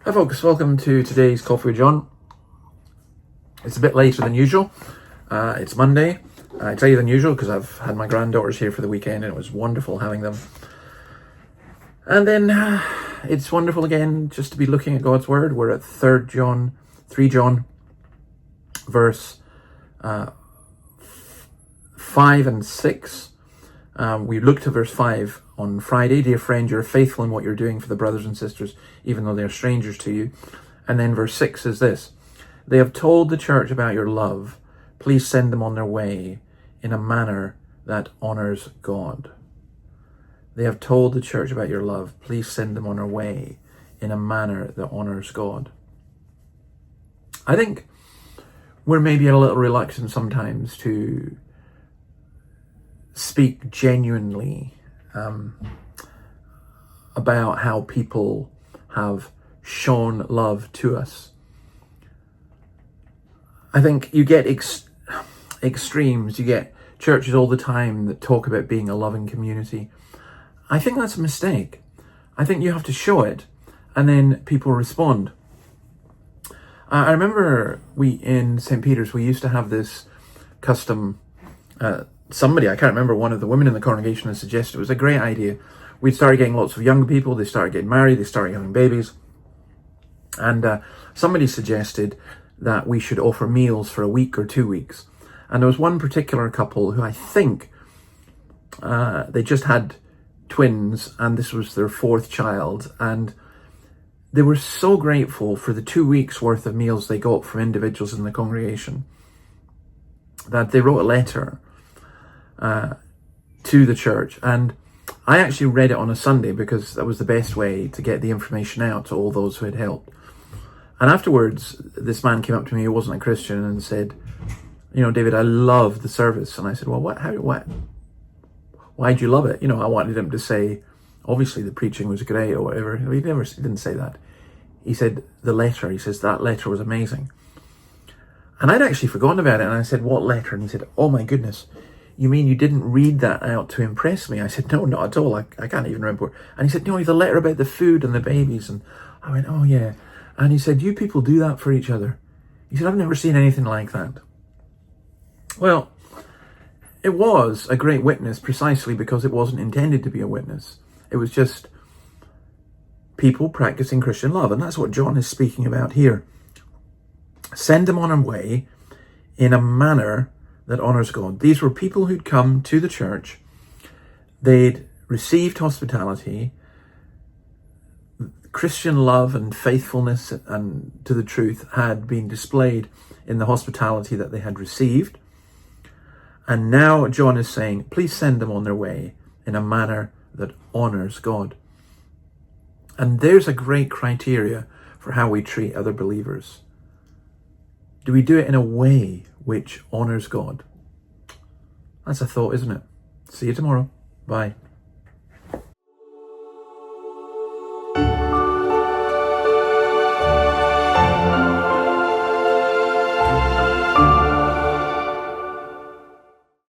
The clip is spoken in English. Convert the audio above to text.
Hi folks, welcome to today's Coffee with John. It's a bit later than usual. It's Monday. It's later than usual because I've had my granddaughters here for the weekend and it was wonderful having them. And then it's wonderful again just to be looking at God's Word. We're at 3 John, verse 5 and 6. We looked at verse 5 on Friday. Dear friend, you're faithful in what you're doing for the brothers and sisters, even though they're strangers to you. And then verse 6 is this. They have told the church about your love. Please send them on their way in a manner that honors God. They have told the church about your love. Please send them on their way in a manner that honors God. I think we're maybe a little reluctant sometimes to speak genuinely about how people have shown love to us. I think you get extremes. You get churches all the time that talk about being a loving community. I think that's a mistake. I think you have to show it and then people respond. I remember in St. Peter's, we used to have this custom. Somebody, I can't remember, one of the women in the congregation had suggested it was a great idea. We'd started getting lots of young people, they started getting married, they started having babies. And somebody suggested that we should offer meals for a week or 2 weeks. And there was one particular couple who I think they just had twins and this was their 4th child. And they were so grateful for the 2 weeks worth of meals they got from individuals in the congregation that they wrote a letter to the church. And I actually read it on a Sunday because that was the best way to get the information out to all those who had helped. And afterwards, this man came up to me who wasn't a Christian and said, you know, David, I love the service. And I said, well, why do you love it? You know, I wanted him to say, obviously the preaching was great or whatever. He didn't say that. He said the letter. He says that letter was amazing. And I'd actually forgotten about it. And I said, what letter? And he said, oh my goodness. You mean you didn't read that out to impress me? I said, no, not at all. I can't even remember. And he said, no, the letter about the food and the babies. And I went, oh yeah. And he said, you people do that for each other. He said, I've never seen anything like that. Well, it was a great witness precisely because it wasn't intended to be a witness. It was just people practicing Christian love. And that's what John is speaking about here. Send them on their way in a manner that honors God. These were people who'd come to the church. They'd received hospitality. Christian love and faithfulness and to the truth had been displayed in the hospitality that they had received. And now John is saying, please send them on their way in a manner that honors God. And there's a great criteria for how we treat other believers. Do we do it in a way which honors God? That's a thought, isn't it? See you tomorrow. Bye.